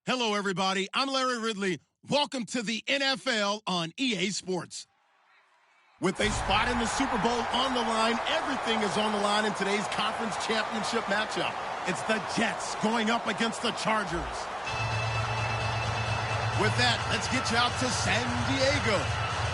Hello, everybody. I'm Larry Ridley. Welcome to the NFL on EA Sports. With a spot in the Super Bowl on the line, everything is on the line in today's conference championship matchup. It's the Jets going up against the Chargers. With that, let's get you out to San Diego.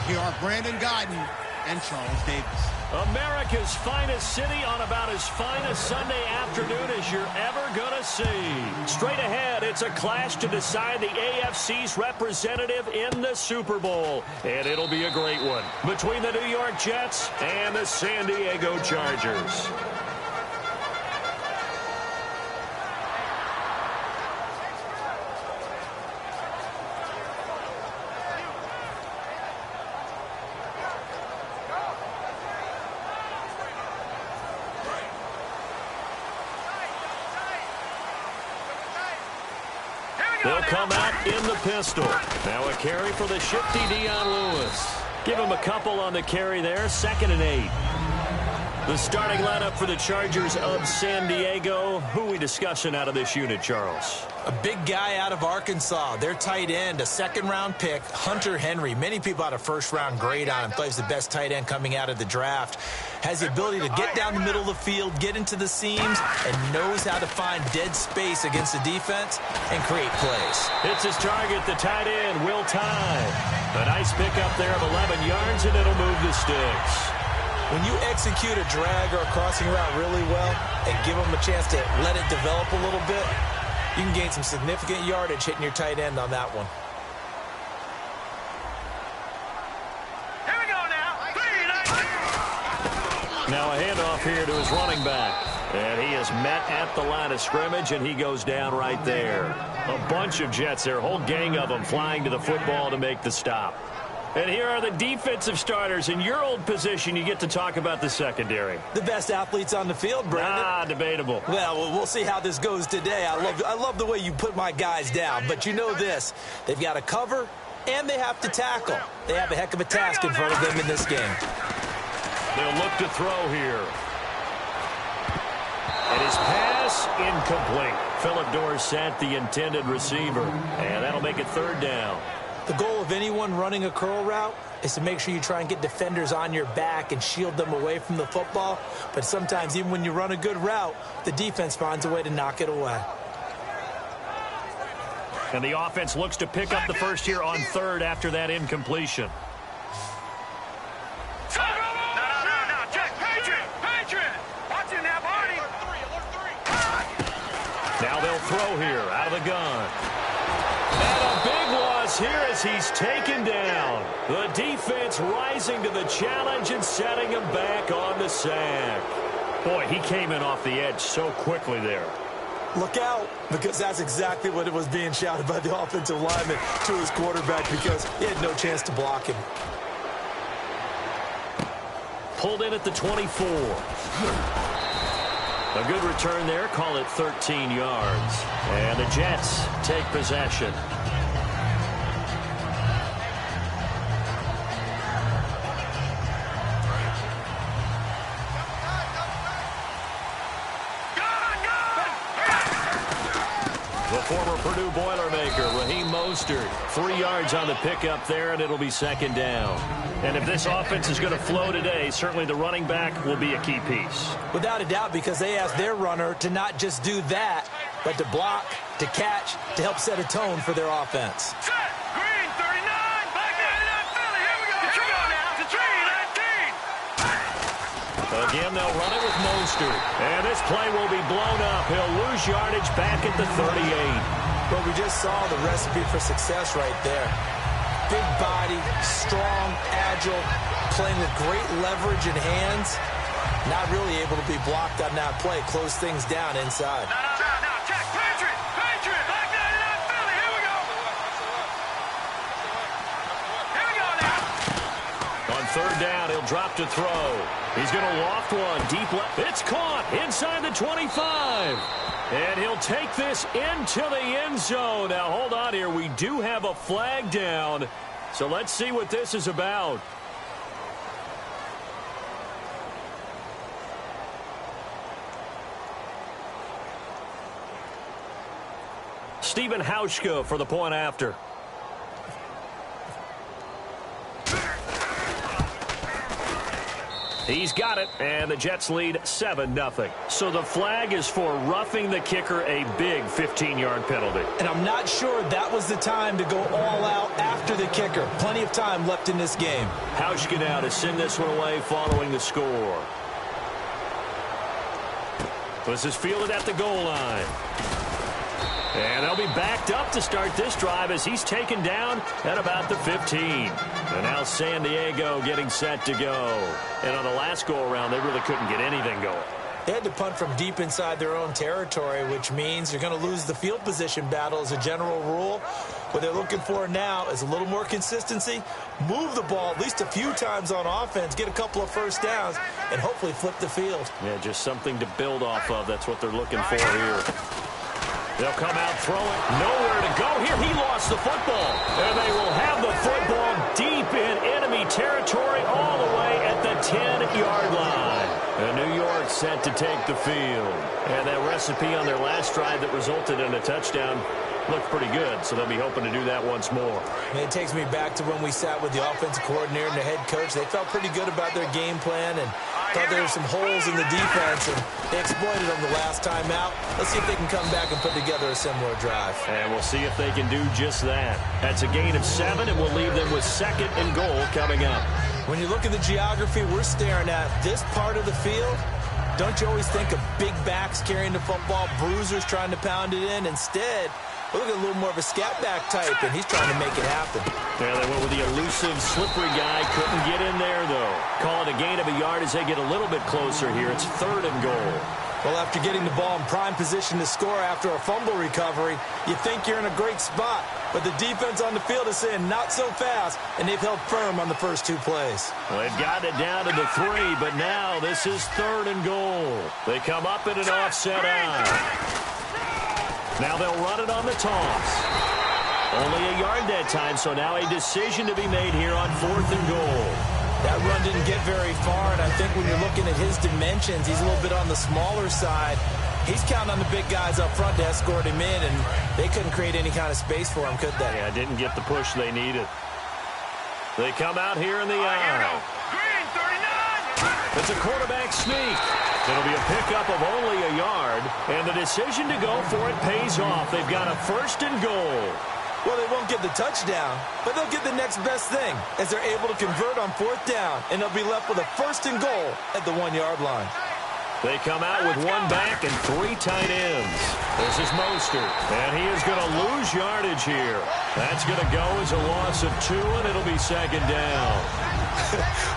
Here are Brandon Guyton and Charles Davis. America's finest city on about as fine a Sunday afternoon as you're ever going to see. Straight ahead, it's a clash to decide the AFC's representative in the Super Bowl. And it'll be a great one between the New York Jets and the San Diego Chargers. They'll come out in the pistol. Now a carry for the shifty Dion Lewis. Give him a couple on the carry there. 2nd and 8. The starting lineup for the Chargers of San Diego. Who are we discussing out of this unit, Charles? A big guy out of Arkansas. Their tight end, a second-round pick, Hunter Henry. Many people had a first-round grade on him. Thought he was the best tight end coming out of the draft. Has the ability to get down the middle of the field, get into the seams, and knows how to find dead space against the defense and create plays. It's his target, the tight end, Will Tye. A nice pickup there of 11 yards, and it'll move the sticks. When you execute a drag or a crossing route really well and give them a chance to let it develop a little bit, you can gain some significant yardage hitting your tight end on that one. Here we go now. Now a handoff here to his running back. And he is met at the line of scrimmage, and he goes down right there. A bunch of Jets there, a whole gang of them flying to the football to make the stop. And here are the defensive starters. In your old position, you get to talk about the secondary. The best athletes on the field, Brandon. Debatable. Well, we'll see how this goes today. I love the way you put my guys down. But you know this. They've got to cover, and they have to tackle. They have a heck of a task in front of them in this game. They'll look to throw here. And his pass incomplete. Philip Dorsett, the intended receiver. And that'll make it 3rd down. The goal of anyone running a curl route is to make sure you try and get defenders on your back and shield them away from the football. But sometimes even when you run a good route, the defense finds a way to knock it away. And the offense looks to pick up the first here on 3rd after that incompletion. No, check. Patriot. Watch it now, Barney. Now they'll throw here out of the gun. And a big loss here as he's taken down. The defense rising to the challenge and setting him back on the sack. Boy, he came in off the edge so quickly there. Look out, because that's exactly what it was being shouted by the offensive lineman to his quarterback, because he had no chance to block him. Pulled in at the 24. A good return there. Call it 13 yards. And the Jets take possession. The former Purdue Boilermaker, Raheem Mostert, 3 yards on the pickup there, and it'll be 2nd down. And if this offense is going to flow today, certainly the running back will be a key piece. Without a doubt, because they asked their runner to not just do that, but to block, to catch, to help set a tone for their offense. Set. Green, 39. Back 99, Philly. Here we go. Here we go now. To 3, 19. Again, they'll run it with Mostert. And this play will be blown up. He'll lose yardage back at the 38. But we just saw the recipe for success right there. Big body, strong, agile, playing with great leverage in hands. Not really able to be blocked on that play. Close things down inside. No, check. Patriot. Back 99, Philly. Here we go. Here we go now. On 3rd down, he'll drop to throw. He's going to loft one deep left. It's caught inside the 25. And he'll take this into the end zone. Now, hold on here. We do have a flag down. So let's see what this is about. Stephen Hauschka for the point after. He's got it, and the Jets lead 7-0. So the flag is for roughing the kicker, a big 15-yard penalty. And I'm not sure that was the time to go all out after the kicker. Plenty of time left in this game. Hauschka now to send this one away following the score. This is fielded at the goal line. And they'll be backed up to start this drive as he's taken down at about the 15. And now San Diego getting set to go. And on the last go-around, they really couldn't get anything going. They had to punt from deep inside their own territory, which means you're going to lose the field position battle as a general rule. What they're looking for now is a little more consistency, move the ball at least a few times on offense, get a couple of first downs, and hopefully flip the field. Yeah, just something to build off of. That's what they're looking for here. They'll come out throwing. Nowhere to go here. He lost the football. And they will have the football deep in enemy territory all the way at the 10-yard line. And New York set to take the field. And that recipe on their last drive that resulted in a touchdown looked pretty good, so they'll be hoping to do that once more. And it takes me back to when we sat with the offensive coordinator and the head coach. They felt pretty good about their game plan and thought there were some holes in the defense, and they exploited them the last time out. Let's see if they can come back and put together a similar drive. And we'll see if they can do just that. That's a gain of 7, and we'll leave them with 2nd and goal coming up. When you look at the geography we're staring at, this part of the field, don't you always think of big backs carrying the football, bruisers trying to pound it in? Instead, look at a little more of a scat back type, and he's trying to make it happen. Yeah, they went with the elusive, slippery guy. Couldn't get in there, though. Call it a gain of a yard as they get a little bit closer here. It's 3rd and goal. Well, after getting the ball in prime position to score after a fumble recovery, you think you're in a great spot. But the defense on the field is saying not so fast, and they've held firm on the first 2 plays. Well, they've gotten it down to the 3, but now this is 3rd and goal. They come up in an offset eye. Now they'll run it on the toss. Only a yard that time, so now a decision to be made here on 4th and goal. That run didn't get very far, and I think when you're looking at his dimensions, he's a little bit on the smaller side. He's counting on the big guys up front to escort him in, and they couldn't create any kind of space for him, could they? Yeah, didn't get the push they needed. They come out here in the aisle. Green, 39. It's a quarterback sneak. It'll be a pickup of only a yard, and the decision to go for it pays off. They've got a 1st and goal. Well, they won't get the touchdown, but they'll get the next best thing as they're able to convert on 4th down, and they'll be left with a 1st and goal at the 1-yard line. They come out with 1 back and 3 tight ends. This is Mostert, and he is going to lose yardage here. That's going to go as a loss of 2, and it'll be 2nd down.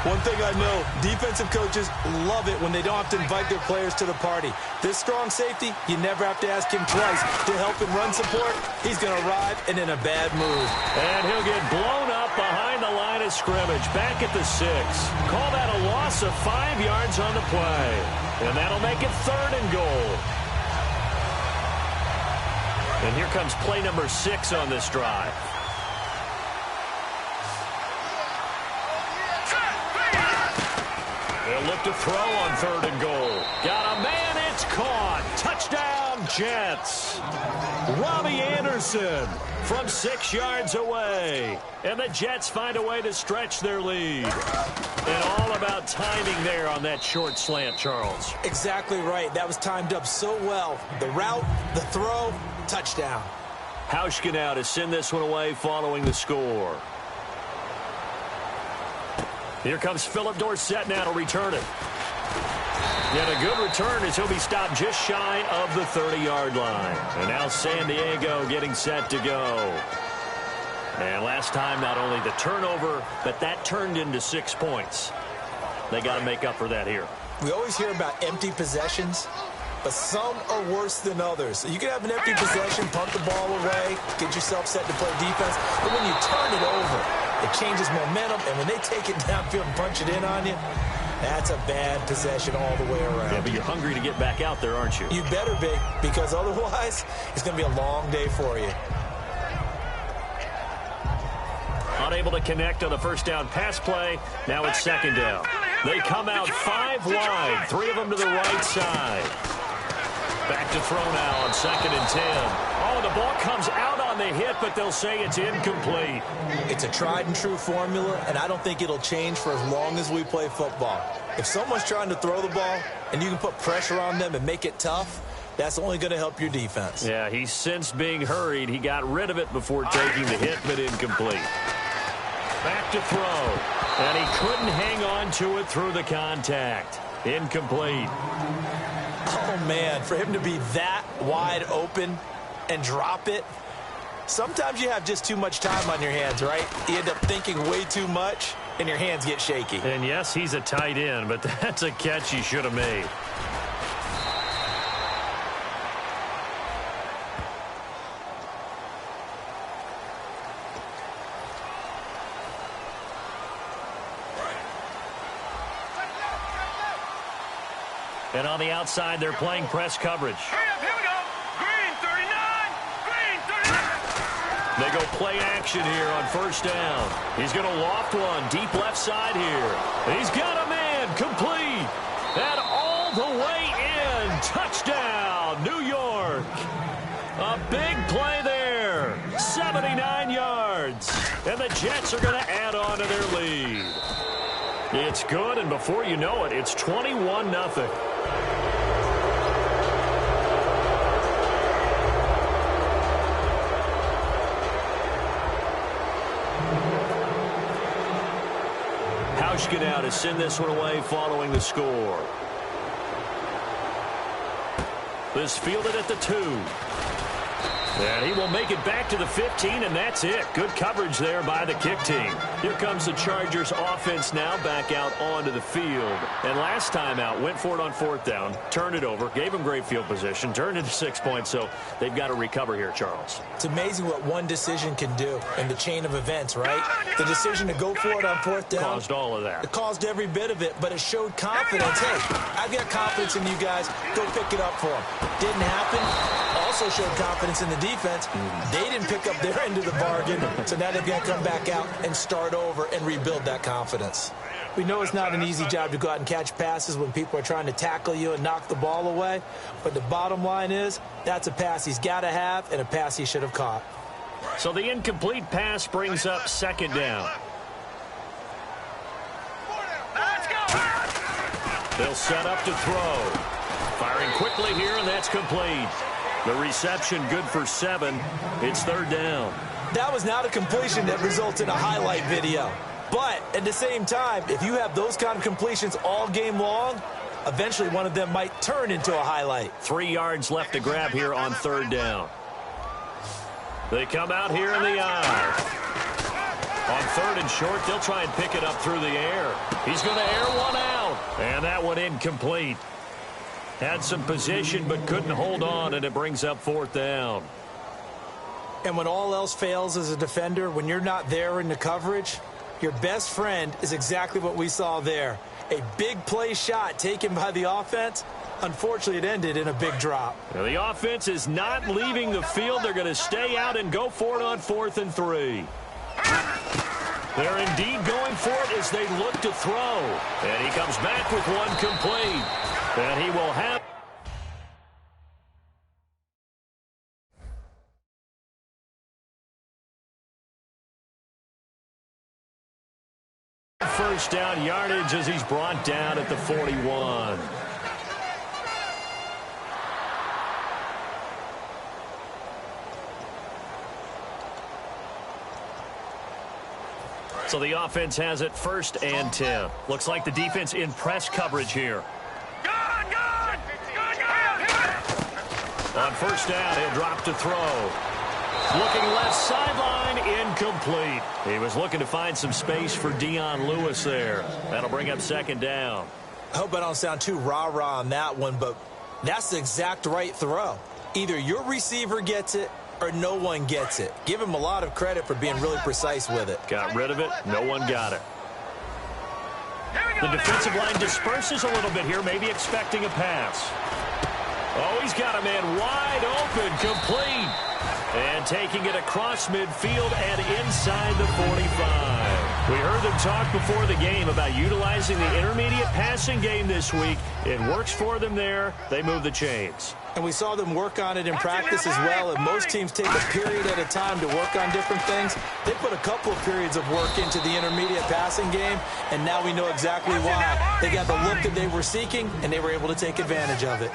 One thing I know, defensive coaches love it when they don't have to invite their players to the party. This strong safety, you never have to ask him twice to help in run support. He's going to arrive and in a bad move. And he'll get blown up behind the line of scrimmage, back at the 6. Call that a loss of 5 yards on the play. And that'll make it 3rd and goal. And here comes play number 6 on this drive. They'll look to throw on 3rd and goal. Got a man, it's caught. Touchdown, Jets. Robbie Anderson from 6 yards away. And the Jets find a way to stretch their lead. And all about timing there on that short slant, Charles. Exactly right. That was timed up so well. The route, the throw, touchdown. Hauschka now to send this one away following the score. Here comes Philip Dorsett now to return it. And a good return as he'll be stopped just shy of the 30-yard line. And now San Diego getting set to go. And last time, not only the turnover, but that turned into 6 points. They got to make up for that here. We always hear about empty possessions, but some are worse than others. You can have an empty possession, punt the ball away, get yourself set to play defense, but when you turn it over, it changes momentum, and when they take it downfield and punch it in on you, that's a bad possession all the way around. Yeah, but you're hungry to get back out there, aren't you? You better be, because otherwise, it's going to be a long day for you. Unable to connect on the first down pass play. Now it's 2nd down. They come out 5 wide, 3 of them to the right side. Back to throw now on 2nd and 10. Oh, the ball comes out on the hit, but they'll say it's incomplete. It's a tried-and-true formula, and I don't think it'll change for as long as we play football. If someone's trying to throw the ball and you can put pressure on them and make it tough, that's only going to help your defense. Yeah, he's since being hurried. He got rid of it before taking the hit, but incomplete. Back to throw. And he couldn't hang on to it through the contact. Incomplete. Oh, man, for him to be that wide open and drop it, sometimes you have just too much time on your hands, right? You end up thinking way too much, and your hands get shaky. And, yes, he's a tight end, but that's a catch he should have made. And on the outside, they're playing press coverage. Hurry up, here we go. Green 39. Green 39. They go play action here on 1st down. He's going to loft one deep left side here. He's got a man complete. And all the way in. Touchdown, New York. A big play there. 79 yards. And the Jets are going to add on to their lead. It's good, and before you know it, it's 21-0. Hauschka now to send this one away following the score. This fielded at the 2. And he will make it back to the 15, and that's it. Good coverage there by the kick team. Here comes the Chargers offense now back out onto the field. And last time out, went for it on 4th down, turned it over, gave them great field position, turned it to 6 points, so they've got to recover here, Charles. It's amazing what one decision can do in the chain of events, right? The decision to go for it on 4th down. Caused all of that. It caused every bit of it, but it showed confidence. Hey, I've got confidence in you guys. Go pick it up for them. Didn't happen. Also showed confidence in the defense. They didn't pick up their end of the bargain, so now they've got to come back out and start over and rebuild that confidence. We know it's not an easy job to go out and catch passes when people are trying to tackle you and knock the ball away, but the bottom line is that's a pass he's got to have and a pass he should have caught. So the incomplete pass brings up 2nd down. Let's go. They'll set up to throw. Firing quickly here, and that's complete. The reception good for 7. It's 3rd down. That was not a completion that results in a highlight video. But at the same time, if you have those kind of completions all game long, eventually one of them might turn into a highlight. 3 yards left to grab here on 3rd down. They come out here in the eye. On 3rd and short, they'll try and pick it up through the air. He's going to air one out. And that one incomplete. Had some position but couldn't hold on, and it brings up 4th down. And when all else fails as a defender, when you're not there in the coverage, your best friend is exactly what we saw there. A big play shot taken by the offense. Unfortunately, it ended in a big drop. Now, the offense is not leaving the field. They're going to stay out and go for it on 4th and 3. They're indeed going for it as they look to throw. And he comes back with one complete. And he will have first down yardage as he's brought down at the 41. So the offense has it 1st and 10. Looks like the defense in press coverage here. On 1st down, he'll drop to throw. Looking left sideline, incomplete. He was looking to find some space for Dion Lewis there. That'll bring up 2nd down. I hope I don't sound too rah-rah on that one, but that's the exact right throw. Either your receiver gets it or no one gets it. Give him a lot of credit for being really precise with it. Got rid of it. No one got it. The defensive line disperses a little bit here, maybe expecting a pass. Oh, he's got a man wide open, complete. And taking it across midfield and inside the 45. We heard them talk before the game about utilizing the intermediate passing game this week. It works for them there. They move the chains. And we saw them work on it in practice as well. And most teams take a period at a time to work on different things. They put a couple of periods of work into the intermediate passing game, and now we know exactly why. They got the look that they were seeking, and they were able to take advantage of it.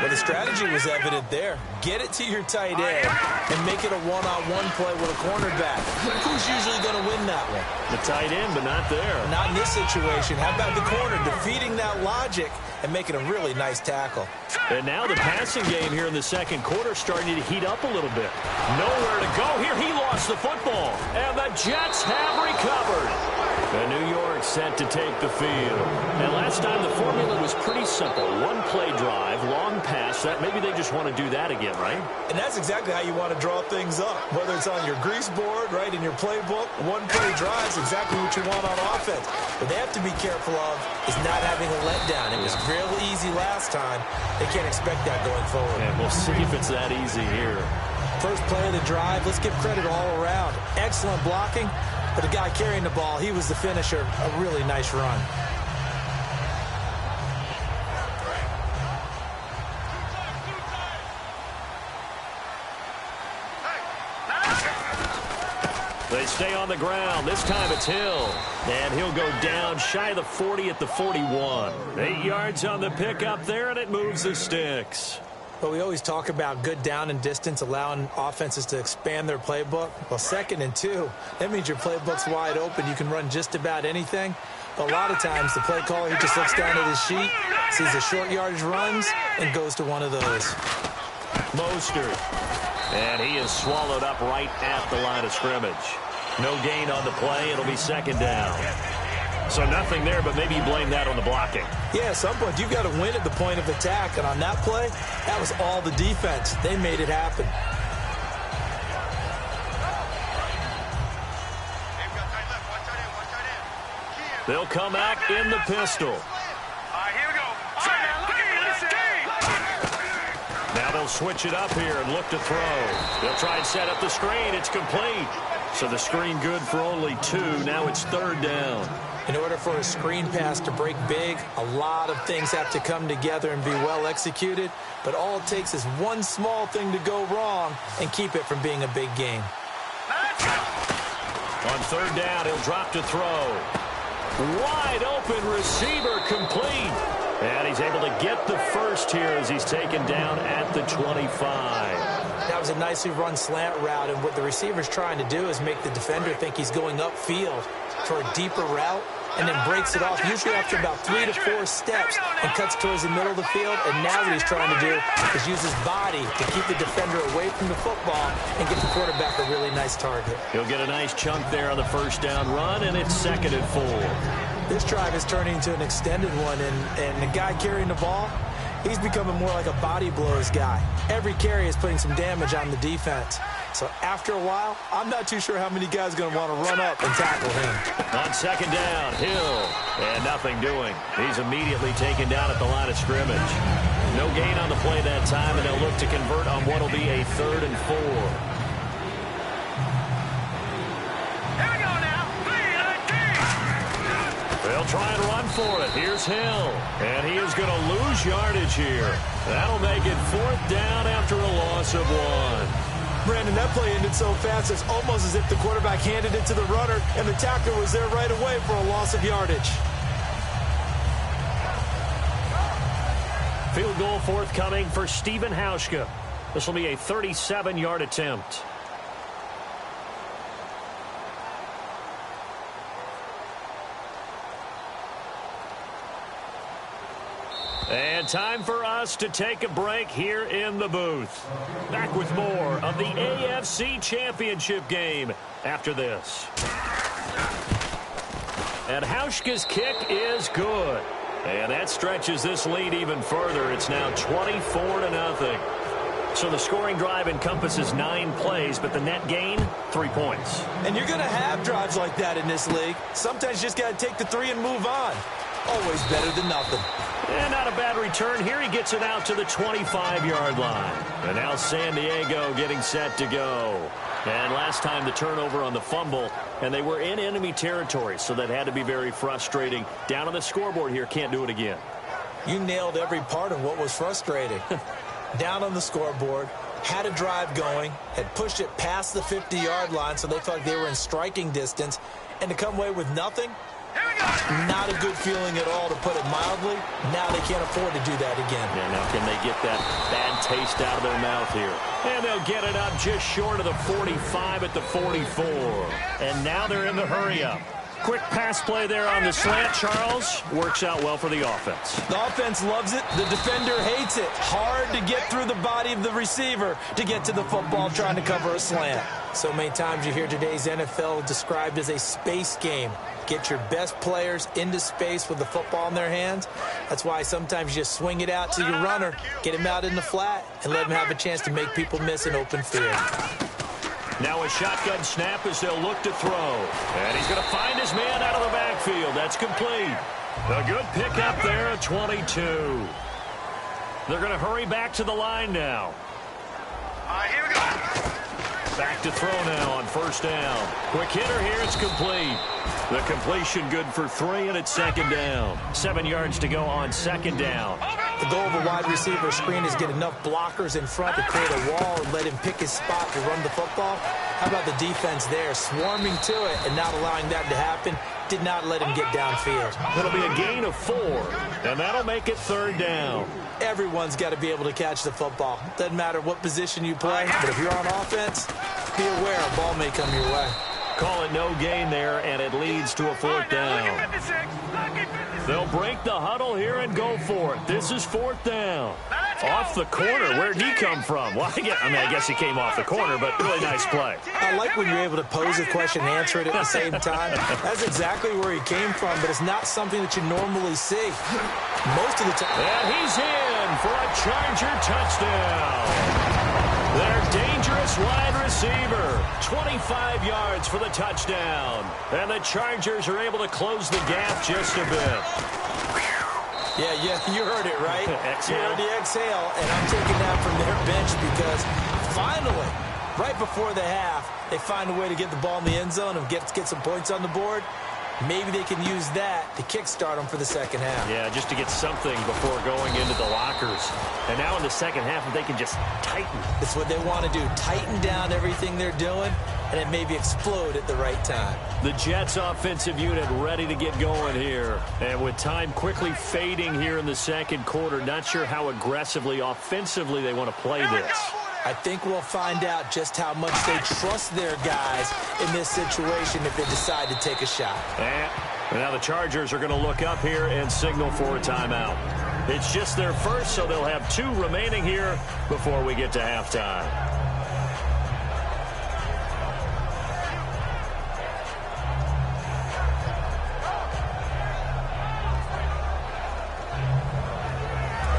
Well, the strategy was evident there. Get it to your tight end and make it a one-on-one play with a cornerback. Who's usually going to win that one? The tight end, but not there. Not in this situation. How about the corner defeating that logic and making a really nice tackle? And now the passing game here in the second quarter starting to heat up a little bit. Nowhere to go here. He lost the football. And the Jets have recovered. And New York set to take the field. And last time the formula was pretty simple. One play drive, long pass. That maybe they just want to do that again, right? And that's exactly how you want to draw things up. Whether it's on your grease board, right, in your playbook, one play drive is exactly what you want on offense. What they have to be careful of is not having a letdown. It was real easy last time. They can't expect that going forward. And we'll see if it's that easy here. First play of the drive, let's give credit all around. Excellent blocking, but the guy carrying the ball, he was the finisher. A really nice run. They stay on the ground. This time it's Hill. And he'll go down shy of the 40 at the 41. 8 yards on the pickup there, and it moves the sticks. But we always talk about good down and distance, allowing offenses to expand their playbook. Well, 2nd and 2, that means your playbook's wide open. You can run just about anything. But a lot of times, the play caller, he just looks down at his sheet, sees the short yardage runs, and goes to one of those. Mostert. And he is swallowed up right at the line of scrimmage. No gain on the play. It'll be 2nd down. So nothing there, but maybe you blame that on the blocking. Yeah, at some point, you've got to win at the point of attack. And on that play, that was all the defense. They made it happen. They'll come out in the pistol. All right, here we go. All right, now look at this team. Now they'll switch it up here and look to throw. They'll try and set up the screen. It's complete. So the screen good for only 2. Now it's 3rd down. In order for a screen pass to break big, a lot of things have to come together and be well executed. But all it takes is one small thing to go wrong and keep it from being a big game. On 3rd down, he'll drop to throw. Wide open receiver complete. And he's able to get the first here as he's taken down at the 25. That was a nicely run slant route, and what the receiver's trying to do is make the defender think he's going upfield for a deeper route, and then breaks it off, usually after about 3 to 4 steps, and cuts towards the middle of the field. And now what he's trying to do is use his body to keep the defender away from the football and get the quarterback a really nice target. He'll get a nice chunk there on the 1st down run, and it's 2nd and 4. This drive is turning into an extended one, and the guy carrying the ball, he's becoming more like a body blows guy. Every carry is putting some damage on the defense. So after a while, I'm not too sure how many guys are going to want to run up and tackle him. On 2nd down, Hill. And nothing doing. He's immediately taken down at the line of scrimmage. No gain on the play that time, and they'll look to convert on what will be a 3rd and 4. Here we go now. 3-19. They'll try and run for it. Here's Hill. And he is going to lose yardage here. That'll make it 4th down after a loss of 1. Brandon, that play ended so fast, it's almost as if the quarterback handed it to the runner, and the tackler was there right away for a loss of yardage. Field goal forthcoming for Stephen Hauschka. This will be a 37-yard attempt. And time for us to take a break here in the booth. Back with more of the AFC Championship game after this. And Hauschka's kick is good. And that stretches this lead even further. It's now 24-0. So the scoring drive encompasses 9 plays, but the net gain, 3 points. And you're going to have drives like that in this league. Sometimes you just got to take the 3 and move on. always better than nothing. And not a bad return here. He gets it out to the 25-yard line. And now San Diego getting set to go. And last time the turnover on the fumble, and they were in enemy territory, so that had to be very frustrating. Down on the scoreboard here, can't do it again. You nailed every part of what was frustrating. Down on the scoreboard, had a drive going, had pushed it past the 50-yard line so they felt like they were in striking distance, and to come away with nothing, not a good feeling at all, to put it mildly. Now they can't afford to do that again. Yeah, now can they get that bad taste out of their mouth here? And they'll get it up just short of the 45 at the 44. And now they're in the hurry-up. Quick pass play there on the slant, Charles. Works out well for the offense. The offense loves it. The defender hates it. Hard to get through the body of the receiver to get to the football trying to cover a slant. So many times you hear today's NFL described as a space game. Get your best players into space with the football in their hands. That's why sometimes you just swing it out to your runner, get him out in the flat, and let him have a chance to make people miss an open field. Now a shotgun snap as they'll look to throw. And he's going to find his man out of the backfield. That's complete. A good pickup there at 22. They're going to hurry back to the line now. All right, here we go. Back to throw now on first down. Quick hitter here. It's complete. The completion good for 3, and it's second down. 7 yards to go on second down. The goal of a wide receiver screen is get enough blockers in front to create a wall and let him pick his spot to run the football. How about the defense there, swarming to it and not allowing that to happen? Did not let him get downfield. That'll be a gain of 4, and that'll make it third down. Everyone's got to be able to catch the football. Doesn't matter what position you play, but if you're on offense, be aware a ball may come your way. Call it no gain there, and it leads to a fourth down. They'll break the huddle here and go for it. This is fourth down. Off the corner. Where'd he come from? Well, I guess he came off the corner, but really nice play. I like when you're able to pose a question and answer it at the same time. That's exactly where he came from, but it's not something that you normally see most of the time. And he's in for a Charger touchdown. Their dangerous wide receiver, 25 yards for the touchdown. And the Chargers are able to close the gap just a bit. Yeah, you heard it, right? Exhale. You heard the exhale, and I'm taking that from their bench because finally, right before the half, they find a way to get the ball in the end zone and get some points on the board. Maybe they can use that to kickstart them for the second half. Yeah, just to get something before going into the lockers. And now in the second half, if they can just tighten. That's what they want to do, tighten down everything they're doing, and then maybe explode at the right time. The Jets offensive unit ready to get going here. And with time quickly fading here in the second quarter, not sure how aggressively, offensively they want to play this. I think we'll find out just how much they trust their guys in this situation if they decide to take a shot. And now the Chargers are going to look up here and signal for a timeout. It's just their first, so they'll have 2 remaining here before we get to halftime.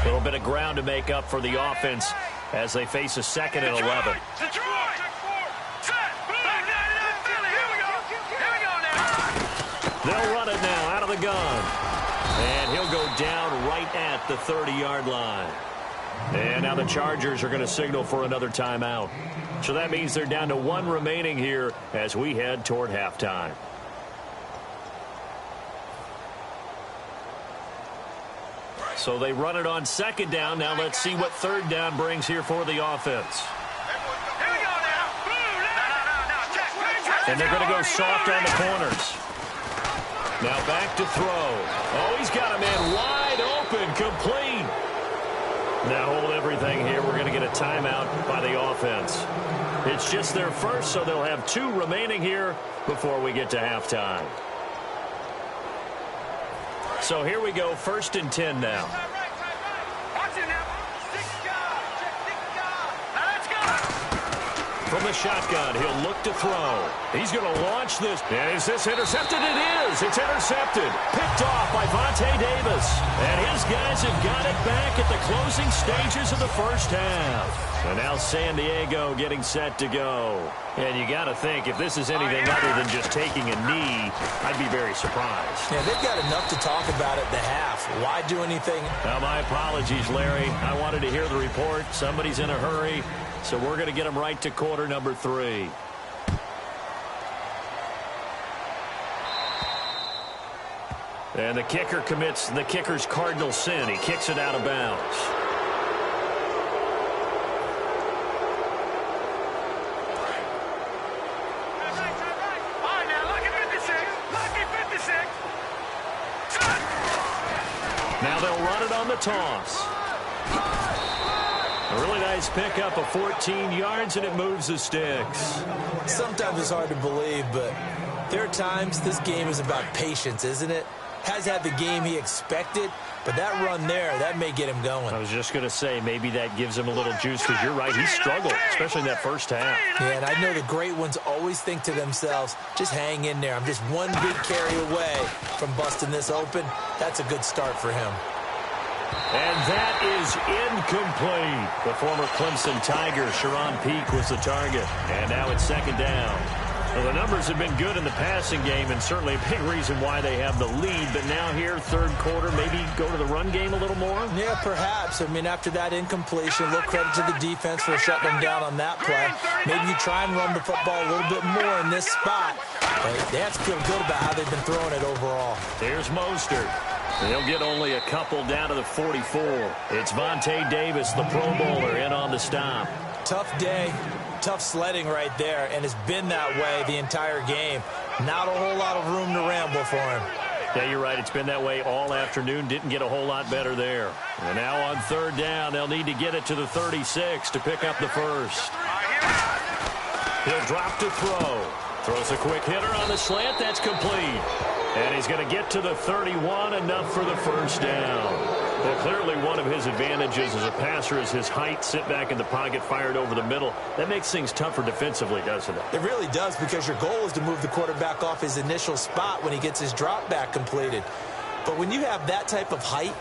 A little bit of ground to make up for the offense as they face a second and 11. They'll run it now out of the gun. And he'll go down right at the 30-yard line. And now the Chargers are going to signal for another timeout. So that means they're down to 1 remaining here as we head toward halftime. So they run it on second down. Now let's see what third down brings here for the offense. And they're going to go soft on the corners. Now back to throw. Oh, he's got a man wide open, complete. Now hold everything here. We're going to get a timeout by the offense. It's just their first, so they'll have 2 remaining here before we get to halftime. So here we go, 1st and 10 now. From the shotgun, he'll look to throw. He's going to launch this. And is this intercepted? It is. It's intercepted. Picked off by Vontae Davis. And his guys have got it back at the closing stages of the first half. And now San Diego getting set to go. And you got to think, if this is anything other than just taking a knee, I'd be very surprised. Yeah, they've got enough to talk about at the half. Why do anything? Now, my apologies, Larry. I wanted to hear the report. Somebody's in a hurry, so we're going to get them right to quarter number 3. And the kicker commits the kicker's cardinal sin. He kicks it out of bounds. Now they'll run it on the toss. A really nice pickup of 14 yards, and it moves the sticks. Sometimes it's hard to believe, but there are times this game is about patience, isn't it? Has had the game he expected, but that run there, that may get him going. I was just going to say, maybe that gives him a little juice, because you're right, he struggled, especially in that first half. Yeah, and I know the great ones always think to themselves, just hang in there. I'm just one big carry away from busting this open. That's a good start for him. And that is incomplete. The former Clemson Tiger, Sharon Peak, was the target. And now it's second down. Well, the numbers have been good in the passing game, and certainly a big reason why they have the lead. But now here, third quarter, maybe go to the run game a little more? Yeah, perhaps. I mean, after that incompletion, a little credit to the defense for shutting them down on that play. Maybe you try and run the football a little bit more in this spot. But they have to feel good about how they've been throwing it overall. Here's Mostert. They'll get only a couple down to the 44. It's Vontae Davis, the Pro Bowler, in on the stop. Tough day. Tough sledding right there, and it's been that way the entire game. Not a whole lot of room to ramble for him. Yeah, you're right. It's been that way all afternoon. Didn't get a whole lot better there. And now on third down, they'll need to get it to the 36 to pick up the first. He'll drop to throw. Throws a quick hitter on the slant. That's complete. And he's going to get to the 31, enough for the first down. Well, clearly one of his advantages as a passer is his height, sit back in the pocket, fired over the middle. That makes things tougher defensively, doesn't it? It really does, because your goal is to move the quarterback off his initial spot when he gets his drop back completed. But when you have that type of height,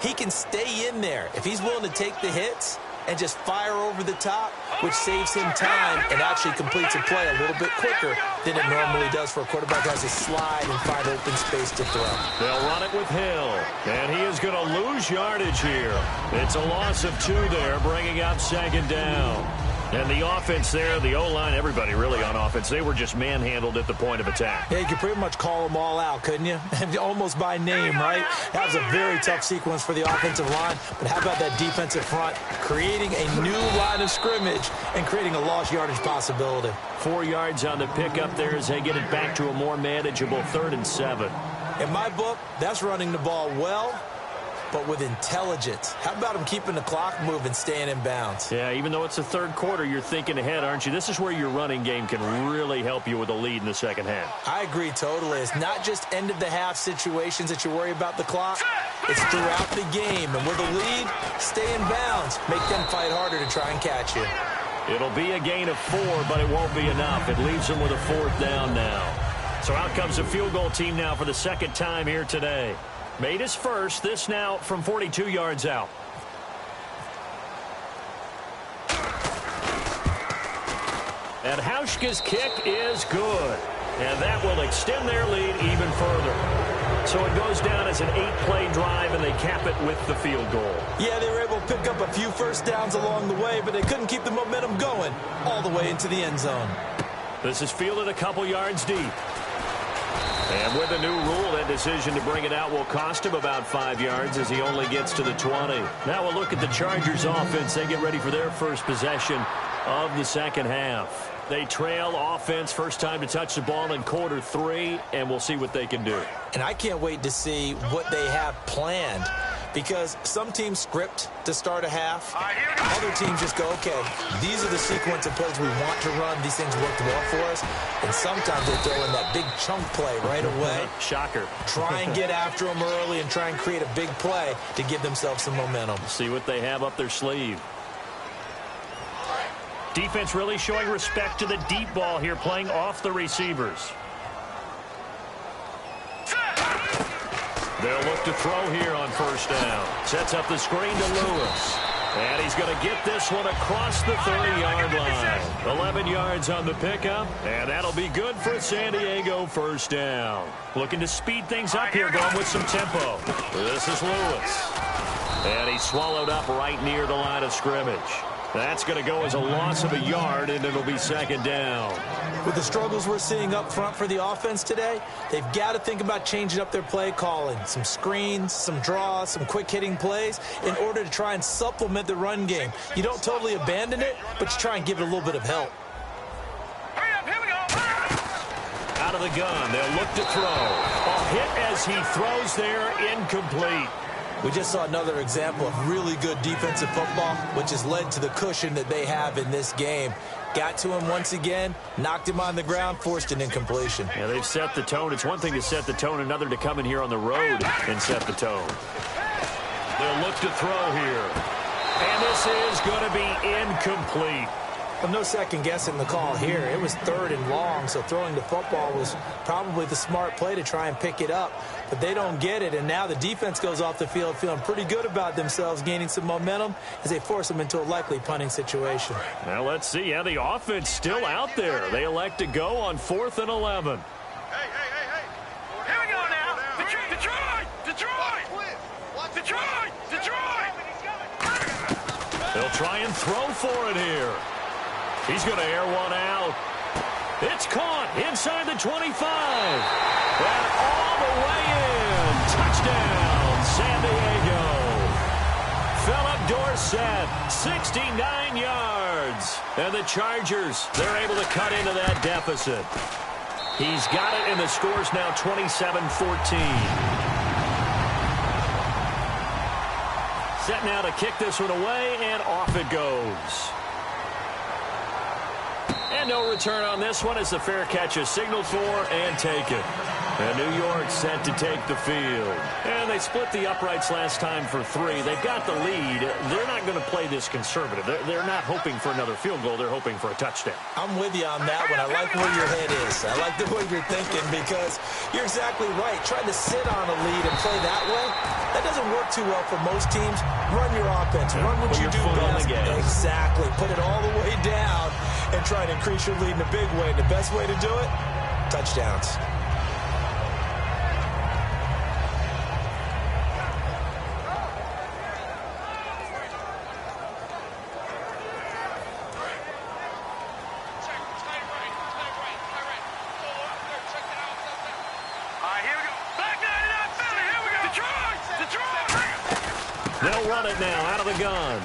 he can stay in there. If he's willing to take the hits and just fire over the top, which saves him time and actually completes a play a little bit quicker than it normally does for a quarterback who has to slide and find open space to throw. They'll run it with Hill, and he is going to lose yardage here. It's a loss of 2 there, bringing up second down. And the offense there, the O-line, everybody really on offense, they were just manhandled at the point of attack. Yeah, you could pretty much call them all out, couldn't you? Almost by name, right? That was a very tough sequence for the offensive line. But how about that defensive front creating a new line of scrimmage and creating a lost yardage possibility? 4 yards on the pickup there as they get it back to a more manageable 3rd and 7. In my book, that's running the ball well, but with intelligence. How about him keeping the clock moving, staying in bounds? Yeah, even though it's the third quarter, you're thinking ahead, aren't you? This is where your running game can really help you with a lead in the second half. I agree totally. It's not just end-of-the-half situations that you worry about the clock. It's throughout the game. And with a lead, stay in bounds. Make them fight harder to try and catch you. It'll be a gain of 4, but it won't be enough. It leaves them with a 4th down now. So out comes the field goal team now for the second time here today. Made his first, this now from 42 yards out. And Hauschka's kick is good. And that will extend their lead even further. So it goes down as an 8-play drive, and they cap it with the field goal. Yeah, they were able to pick up a few first downs along the way, but they couldn't keep the momentum going all the way into the end zone. This is fielded a couple yards deep. And with a new rule, that decision to bring it out will cost him about 5 yards as he only gets to the 20. Now we'll look at the Chargers offense. They get ready for their first possession of the second half. They trail offense, first time to touch the ball in quarter 3, and we'll see what they can do. And I can't wait to see what they have planned, because some teams script to start a half. Other teams just go, okay, these are the sequence of plays we want to run. These things worked well for us. And sometimes they throw in that big chunk play right away. Shocker. Try and get after them early and try and create a big play to give themselves some momentum. See what they have up their sleeve. Defense really showing respect to the deep ball here, playing off the receivers. They'll look to throw here on first down. Sets up the screen to Lewis. And he's going to get this one across the 30-yard line. 11 yards on the pickup, and that'll be good for San Diego. First down. Looking to speed things up here, going with some tempo. This is Lewis. And he's swallowed up right near the line of scrimmage. That's going to go as a loss of a yard, and it'll be second down. With the struggles we're seeing up front for the offense today, they've got to think about changing up their play calling. Some screens, some draws, some quick-hitting plays in order to try and supplement the run game. You don't totally abandon it, but you try and give it a little bit of help. Here we go. Out of the gun, they'll look to throw. A hit as he throws there, incomplete. We just saw another example of really good defensive football, which has led to the cushion that they have in this game. Got to him once again, knocked him on the ground, forced an incompletion. Yeah, they've set the tone. It's one thing to set the tone, another to come in here on the road and set the tone. They'll look to throw here. And this is going to be incomplete. Well, no second guessing the call here. It was 3rd and long, so throwing the football was probably the smart play to try and pick it up. But they don't get it, and now the defense goes off the field feeling pretty good about themselves, gaining some momentum as they force them into a likely punting situation. Now let's see. Yeah, the offense still out there. They elect to go on 4th and 11. Hey. Here we go now. Detroit. They'll try and throw for it here. He's going to air one out. It's caught inside the 25. And all the way in. Touchdown, San Diego. Philip Dorsett, 69 yards. And the Chargers, they're able to cut into that deficit. He's got it, and the score's now 27-14. Set now to kick this one away, and off it goes. And no return on this one as the fair catch is signaled for and taken. And New York set to take the field. And they split the uprights last time for 3. They've got the lead. They're not going to play this conservative. They're not hoping for another field goal. They're hoping for a touchdown. I'm with you on that one. I like where your head is. I like the way you're thinking because you're exactly right. Trying to sit on a lead and play that way, that doesn't work too well for most teams. Run your offense. Run what you do best. Exactly. Put it all the way down and try to increase your lead in a big way. And the best way to do it, touchdowns. They'll run it now out of the gun.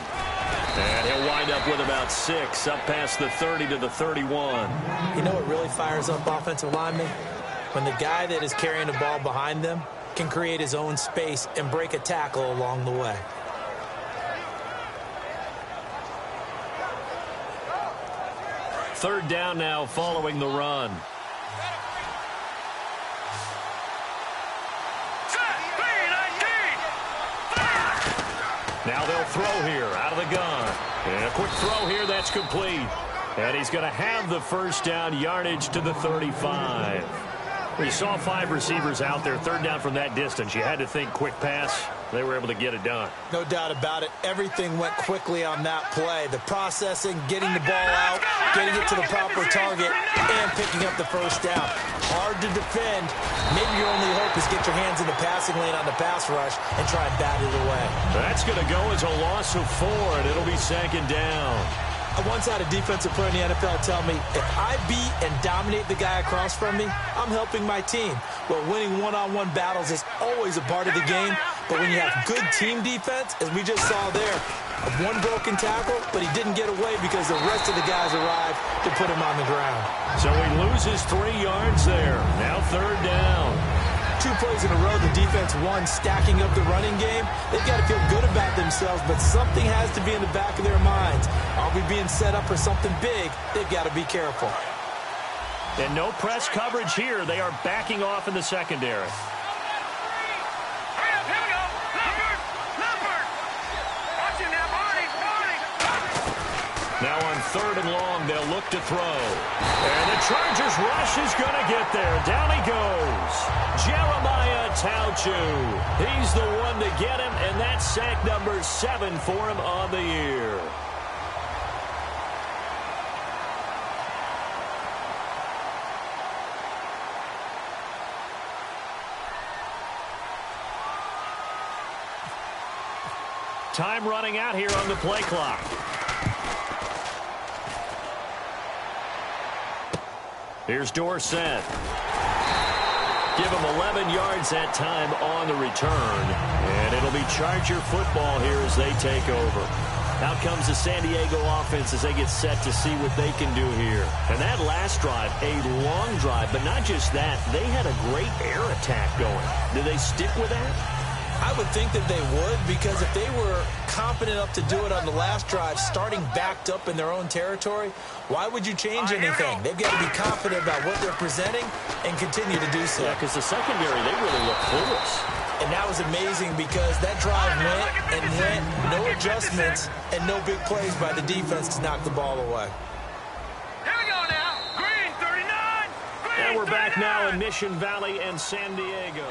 And he'll wind up with about 6 up past the 30 to the 31. You know what really fires up offensive linemen? When the guy that is carrying the ball behind them can create his own space and break a tackle along the way. Third down now following the run. Now they'll throw here out of the gun. And a quick throw here, that's complete. And he's going to have the first down, yardage to the 35. We saw 5 receivers out there, third down from that distance. You had to think quick pass. They were able to get it done. No doubt about it. Everything went quickly on that play. The processing, getting the ball out, getting it to the proper target, and picking up the first down. Hard to defend. Maybe your only hope is get your hands in the passing lane on the pass rush and try and bat it away. That's going to go as a loss of 4, and it'll be second down. I once had a defensive player in the NFL tell me, if I beat and dominate the guy across from me, I'm helping my team. Well, winning one-on-one battles is always a part of the game, but when you have good team defense, as we just saw there, one broken tackle, but he didn't get away because the rest of the guys arrived to put him on the ground. So he loses 3 yards there. Now third down. 2 plays in a row, the defense won, stacking up the running game. They've got to feel good about themselves, but something has to be in the back of their minds. Are we being set up for something big? They've got to be careful. And no press coverage here. They are backing off in the secondary. Now on 3rd and long, they'll look to throw. And the Chargers rush is going to get there. Down he goes. Jeremiah Tauchu. He's the one to get him, and that's sack number 7 for him on the year. Time running out here on the play clock. Here's Dorsett. Give him 11 yards that time on the return. And it'll be Charger football here as they take over. Out comes the San Diego offense as they get set to see what they can do here. And that last drive, a long drive, but not just that. They had a great air attack going. Do they stick with that? I would think that they would, because if they were confident enough to do it on the last drive, starting backed up in their own territory, why would you change anything? They've got to be confident about what they're presenting and continue to do so. Yeah, because the secondary, they really look clueless. And that was amazing because that drive went, no adjustments, and no big plays by the defense to knock the ball away. Here we go now. Green 39. Green And we're back 39. now in Mission Valley and San Diego.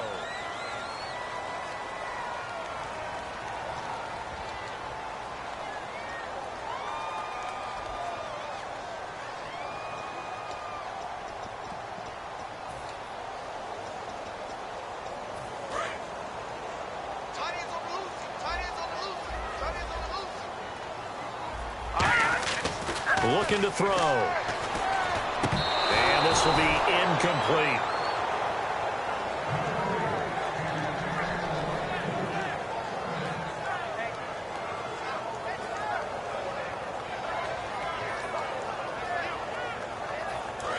Looking to throw. And this will be incomplete.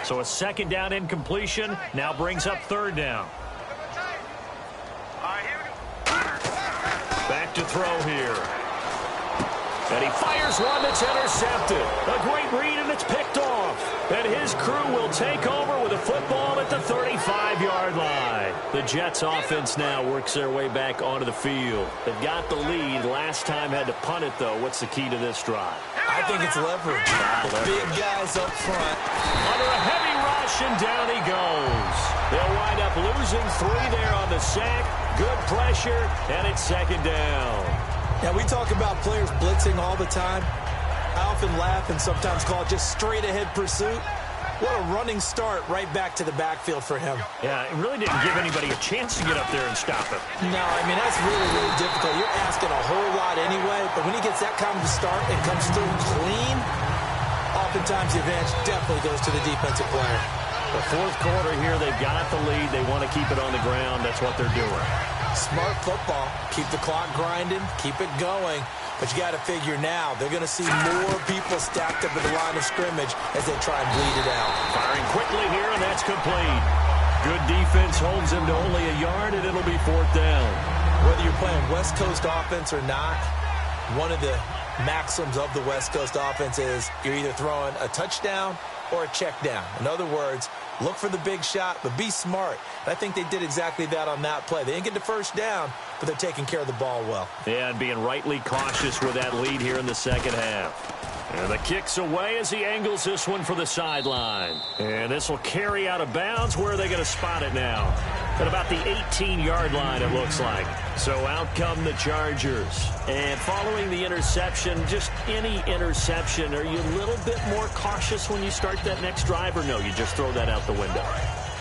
So a 2nd down incompletion now brings up 3rd down. Back to throw here. And he fires one that's intercepted. A great read, and it's picked off. And his crew will take over with a football at the 35-yard line. The Jets offense now works their way back onto the field. They've got the lead. Last time had to punt it, though. What's the key to this drive? I think it's leverage. Big guys up front. Under a heavy rush, and down he goes. They'll wind up losing 3 there on the sack. Good pressure, and it's 2nd down. Now, we talk about players blitzing all the time. I often laugh and sometimes call it just straight-ahead pursuit. What a running start right back to the backfield for him. Yeah, it really didn't give anybody a chance to get up there and stop him. No, I mean, that's really, really difficult. You're asking a whole lot anyway, but when he gets that kind of a start and comes through clean, oftentimes the advantage definitely goes to the defensive player. The 4th quarter here, they've got the lead. They want to keep it on the ground. That's what they're doing. Smart football. Keep the clock grinding. Keep it going. But you got to figure now, they're going to see more people stacked up at the line of scrimmage as they try and bleed it out. Firing quickly here, and that's complete. Good defense holds him to only a yard, and it'll be 4th down. Whether you're playing West Coast offense or not, one of the maxims of the West Coast offense is you're either throwing a touchdown or a check down. In other words, look for the big shot, but be smart. And I think they did exactly that on that play. They didn't get the 1st down, but they're taking care of the ball well. Yeah, and being rightly cautious with that lead here in the 2nd half. And the kick's away as he angles this one for the sideline. And this will carry out of bounds. Where are they going to spot it now? At about the 18-yard line, it looks like. So out come the Chargers. And following the interception, just any interception, are you a little bit more cautious when you start that next drive, or no, you just throw that out the window?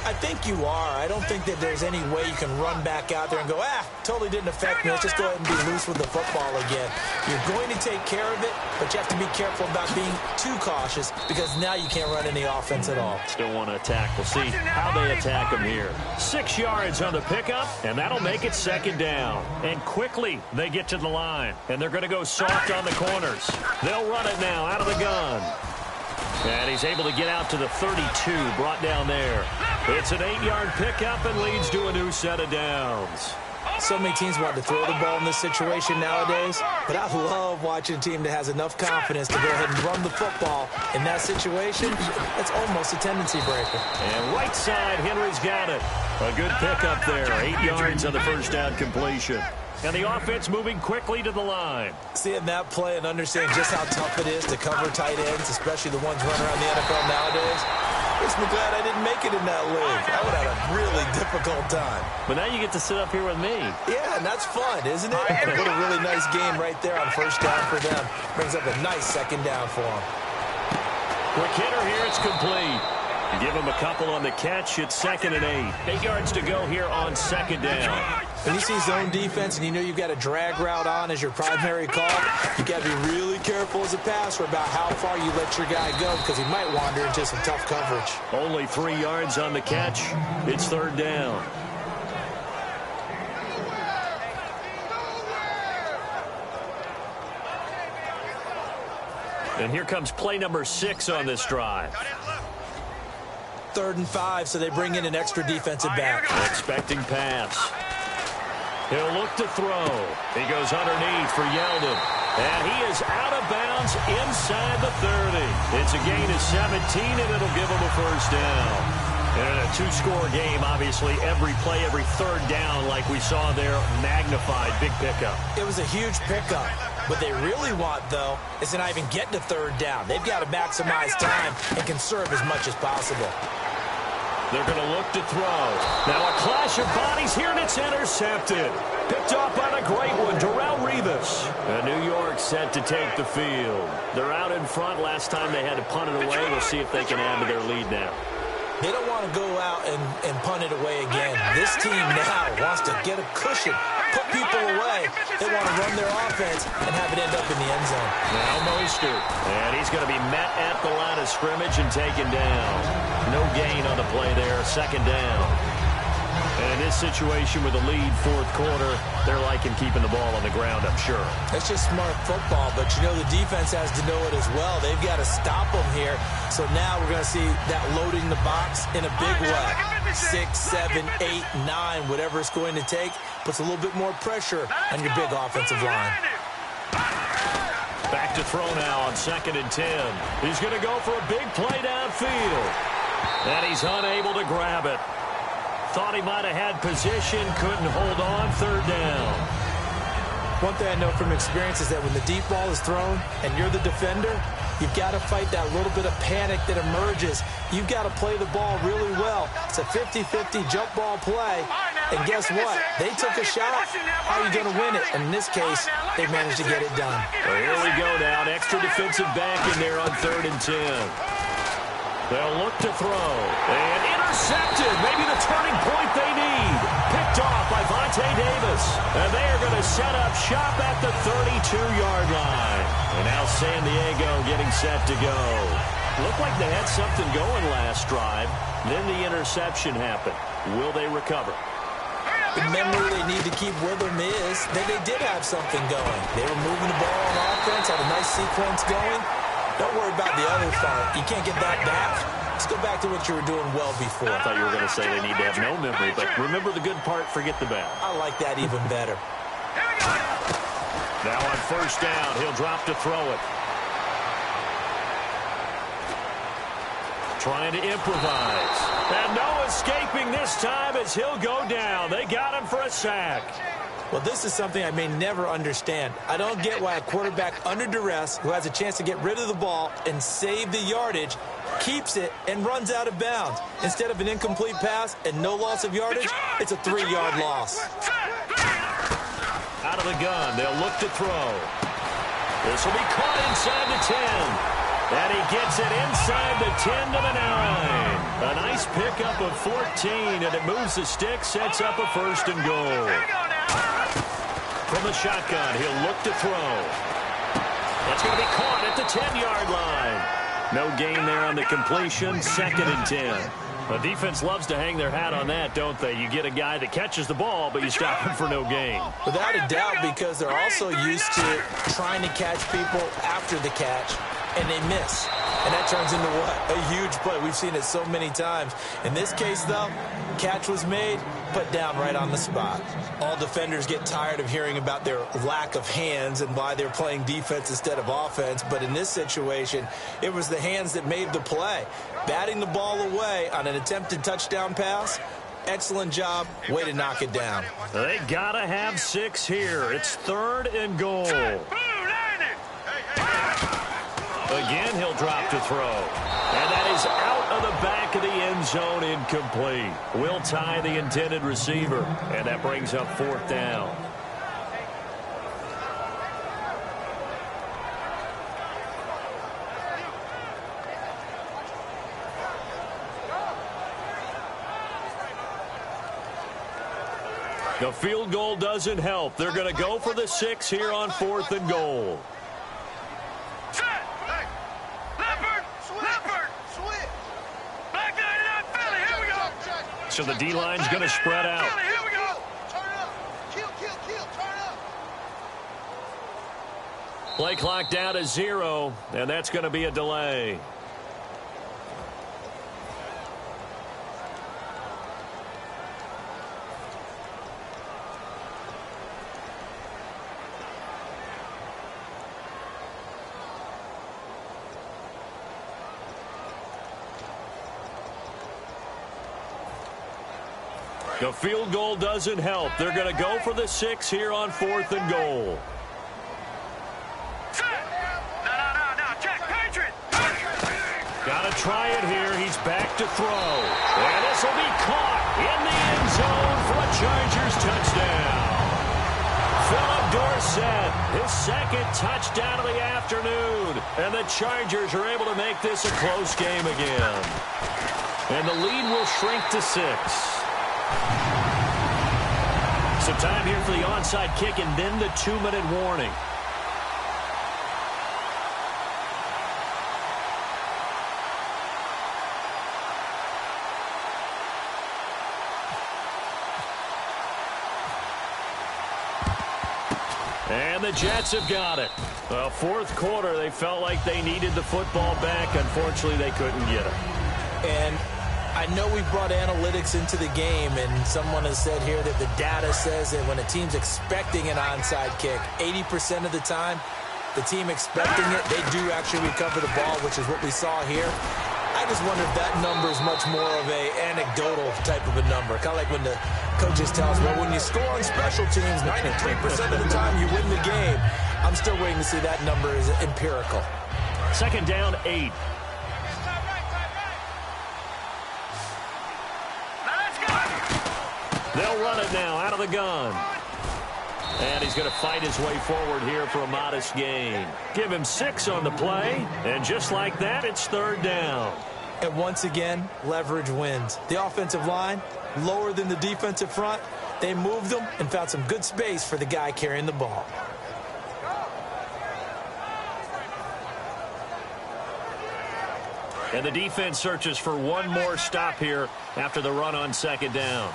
I think you are. I don't think that there's any way you can run back out there and go, totally didn't affect me. Let's just go ahead and be loose with the football again. You're going to take care of it, but you have to be careful about being too cautious because now you can't run any offense at all. Still want to attack. We'll see how they attack him here. 6 yards on the pickup, and that'll make it 2nd down. And quickly they get to the line, and they're going to go soft on the corners. They'll run it now out of the gun. And he's able to get out to the 32, brought down there. It's an 8-yard pickup and leads to a new set of downs. So many teams want to throw the ball in this situation nowadays, but I love watching a team that has enough confidence to go ahead and run the football. In that situation, it's almost a tendency breaker. And right side, Henry's got it. A good pickup there, 8 yards on the 1st down completion. And the offense moving quickly to the line. Seeing that play and understanding just how tough it is to cover tight ends, especially the ones running around the NFL nowadays, makes me glad I didn't make it in that league. I would have had a really difficult time. But now you get to sit up here with me. Yeah, and that's fun, isn't it? And what a really nice game right there on first down for them. Brings up a nice second down for them. Quick hitter here, it's complete. Give him a couple on the catch. It's 2nd and 8. 8 yards to go here on 2nd down. When you see zone defense and you know you've got a drag route on as your primary call, you got to be really careful as a passer about how far you let your guy go because he might wander into some tough coverage. Only 3 yards on the catch. It's 3rd down. And here comes play number 6 on this drive. 3rd and 5, so they bring in an extra defensive back. Expecting pass. He'll look to throw. He goes underneath for Yeldon. And he is out of bounds inside the 30. It's a gain of 17, and it'll give him a first down. And in a 2-score game, obviously, every play, every 3rd down, like we saw there, magnified. Big pickup. It was a huge pickup. What they really want, though, is to not even get to 3rd down. They've got to maximize time and conserve as much as possible. They're going to look to throw. Now a clash of bodies here, and it's intercepted. Picked off by the great one, Darrelle Revis. And New York set to take the field. They're out in front. Last time they had to punt it away. We'll see if they can add to their lead now. They don't want to go out and punt it away again. This team now wants to get a cushion, put people away. They want to run their offense and have it end up in the end zone. Now Mostert. And he's going to be met at the line of scrimmage and taken down. No gain on the play there. 2nd down. And in this situation with the lead 4th quarter, they're liking keeping the ball on the ground, I'm sure. It's just smart football, but you know the defense has to know it as well. They've got to stop them here. So now we're going to see that loading the box in a big way. 6, 7, 8, 9, whatever it's going to take, puts a little bit more pressure on your big offensive line. Back to throw now on 2nd and 10. He's going to go for a big play downfield. And he's unable to grab it. Thought he might have had position, couldn't hold on. 3rd down. One thing I know from experience is that when the deep ball is thrown and you're the defender, you've got to fight that little bit of panic that emerges. You've got to play the ball really well. It's a 50-50 jump ball play. And guess what? They took a shot. How are you going to win it? And in this case, they managed to get it done. Well, here we go now. An extra defensive back in there on 3rd and 10. They'll look to throw. And intercepted. Maybe the turning point they need. Picked off by Vontae Davis. And they are going to set up shop at the 32-yard line. And now San Diego getting set to go. Looked like they had something going last drive. Then the interception happened. Will they recover? The memory they need to keep with them is that they did have something going. They were moving the ball on offense, had a nice sequence going. Don't worry about the other part. You can't get that back. Let's go back to what you were doing well before. I thought you were going to say they need to have no memory, but remember the good part, forget the bad. I like that even better. Now on 1st down, he'll drop to throw it. Trying to improvise. And no escaping this time as he'll go down. They got him for a sack. Well, this is something I may never understand. I don't get why a quarterback under duress who has a chance to get rid of the ball and save the yardage keeps it and runs out of bounds. Instead of an incomplete pass and no loss of yardage, it's a 3-yard loss. Out of the gun, they'll look to throw. This will be caught inside the 10. And he gets it inside the 10 to the 9. A nice pickup of 14, and it moves the stick, sets up a 1st and goal. From the shotgun, he'll look to throw. That's going to be caught at the 10-yard line. No gain there on the completion, 2nd and 10. The defense loves to hang their hat on that, don't they? You get a guy that catches the ball, but you stop him for no gain. Without a doubt, because they're also used to trying to catch people after the catch, and they miss. And that turns into what? A huge play. We've seen it so many times. In this case, though, catch was made, put down right on the spot. All defenders get tired of hearing about their lack of hands and why they're playing defense instead of offense. But in this situation, it was the hands that made the play. Batting the ball away on an attempted touchdown pass, Excellent job. Way to knock it down. They got to have 6 here. It's 3rd and goal. Again, he'll drop to throw. And that is out of the back of the end zone, incomplete. Will tie the intended receiver, and that brings up 4th down. The field goal doesn't help. They're going to go for the 6 here on 4th and goal. So the D-line's going to spread out. Play clock down to 0, and that's going to be a delay. The field goal doesn't help. They're going to go for the 6 here on 4th and goal. Got to try it here. He's back to throw. And this will be caught in the end zone for a Chargers touchdown. Philip Dorsett, his 2nd touchdown of the afternoon. And the Chargers are able to make this a close game again. And the lead will shrink to 6. Some time here for the onside kick and then the 2-minute warning. And the Jets have got it. The 4th quarter, they felt like they needed the football back. Unfortunately, they couldn't get it. And I know we brought analytics into the game, and someone has said here that the data says that when a team's expecting an onside kick, 80% of the time, the team expecting it, they do actually recover the ball, which is what we saw here. I just wonder if that number is much more of a anecdotal type of a number. Kind of like when the coaches tell us, well, when you score on special teams, 93% of the time you win the game. I'm still waiting to see that number is empirical. 2nd down, 8. They'll run it now out of the gun. And he's going to fight his way forward here for a modest gain. Give him 6 on the play. And just like that, it's 3rd down. And once again, leverage wins. The offensive line, lower than the defensive front. They moved them and found some good space for the guy carrying the ball. And the defense searches for one more stop here after the run on 2nd down.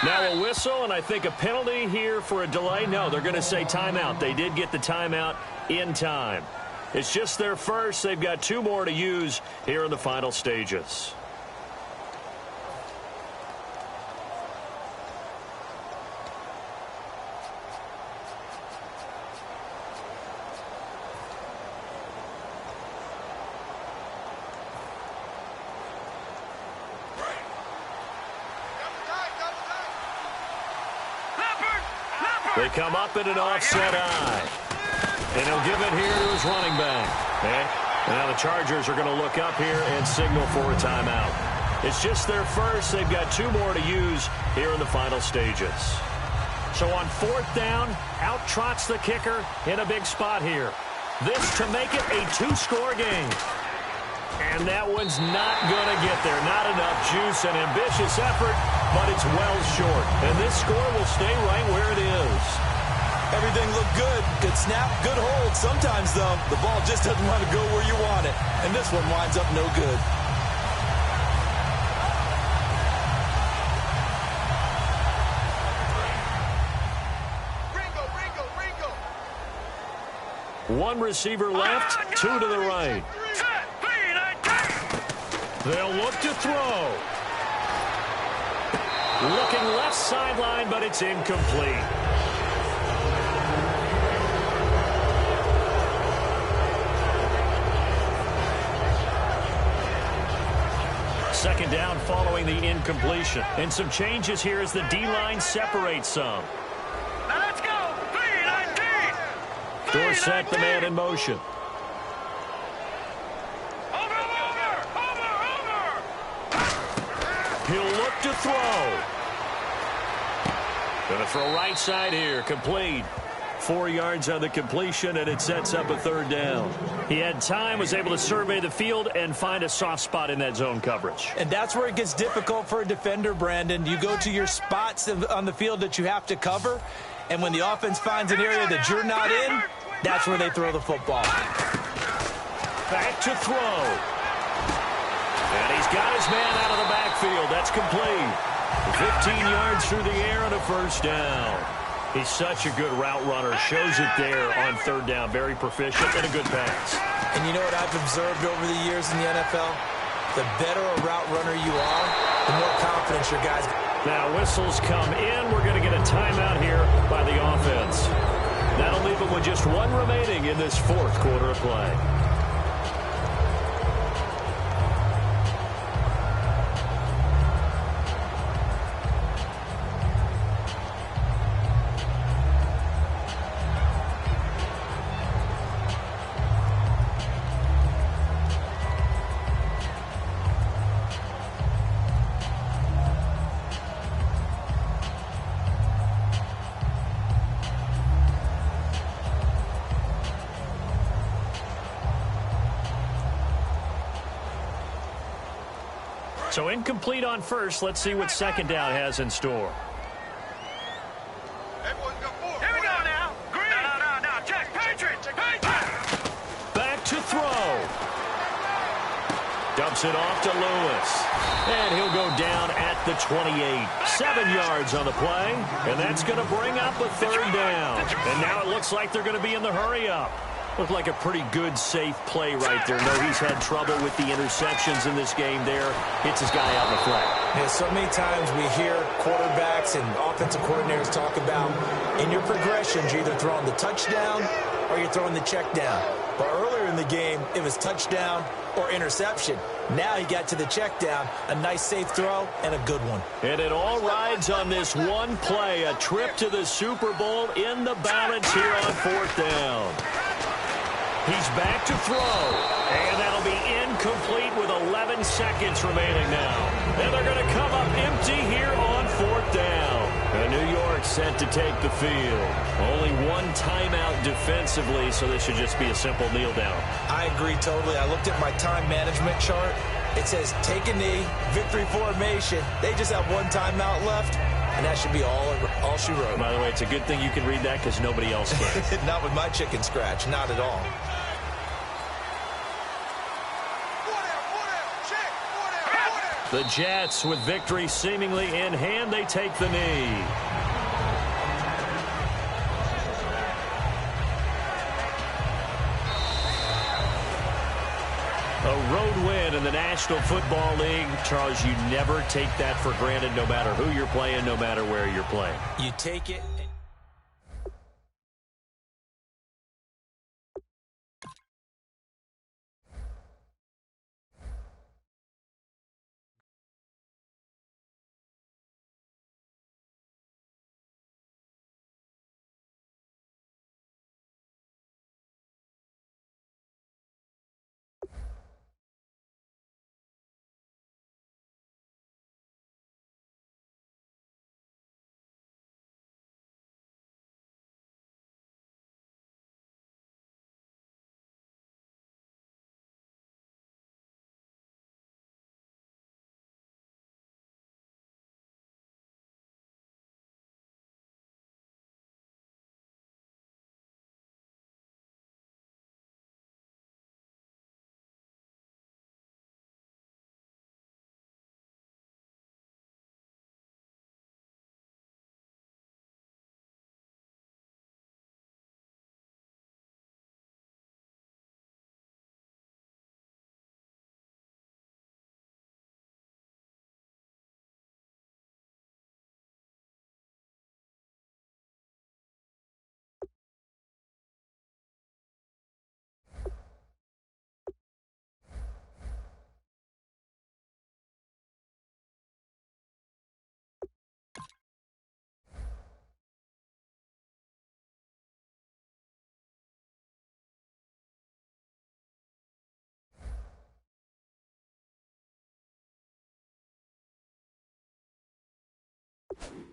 Now a whistle, and I think a penalty here for a delay. No, they're going to say timeout. They did get the timeout in time. It's just their first. They've got 2 more to use here in the final stages. They come up in an offset eye. And he'll give it here to his running back. And now the Chargers are going to look up here and signal for a timeout. It's just their first. They've got 2 more to use here in the final stages. So on 4th down, out trots the kicker in a big spot here. This to make it a 2-score game. And that one's not going to get there. Not enough juice, an ambitious effort, but it's well short. And this score will stay right where it is. Everything looked good. Good snap, good hold. Sometimes, though, the ball just doesn't want to go where you want it. And this one winds up no good. One receiver left, 2 to the right. They'll look to throw. Looking left sideline, but it's incomplete. down following the incompletion. And some changes here as the D-line separates some. Now let's go. 319. Dorsett, the man in motion. Over. He'll look to throw. Going to throw right side here. Complete. 4 yards on the completion, and it sets up a third down. He had time, was able to survey the field and find a soft spot in that zone coverage. And that's where it gets difficult for a defender, Brandon. You go to your spots on the field that you have to cover, and when the offense finds an area that you're not in, that's where they throw the football. Back to throw. And he's got his man out of the backfield. That's complete. 15 yards through the air and a first down. He's such a good route runner. Shows it there on third down. Very proficient and a good pass. And you know what I've observed over the years in the NFL? The better a route runner you are, the more confidence your guys get. Now whistles come in. We're going to get a timeout here by the offense. That'll leave them with just one remaining in this fourth quarter of play. So incomplete on first. Let's see what second down has in store. Here we go now. Green. No. Check. Patriots. Back to throw. Dumps it off to Lewis. And he'll go down at the 28. 7 yards on the play. And that's going to bring up a third down. And now it looks like they're going to be in the hurry-up. Looked like a pretty good, safe play right there. No, he's had trouble with the interceptions in this game there. Hits his guy out in the flat. Yeah, so many times we hear quarterbacks and offensive coordinators talk about in your progressions, you're either throwing the touchdown or you're throwing the check down. But earlier in the game, it was touchdown or interception. Now he got to the check down, a nice safe throw, and a good one. And it all rides on this one play, a trip to the Super Bowl in the balance here on fourth down. He's back to throw, and that'll be incomplete with 11 seconds remaining now. And they're going to come up empty here on fourth down. And New York set to take the field. Only one timeout defensively, so this should just be a simple kneel down. I agree totally. I looked at my time management chart. It says take a knee, victory formation. They just have one timeout left. And that should be all she wrote. By the way, it's a good thing you can read that because nobody else can. Not with my chicken scratch. Not at all. The Jets, with victory seemingly in hand, they take the knee. A road win in the National Football League. Charles, you never take that for granted, no matter who you're playing, no matter where you're playing. You take it. it.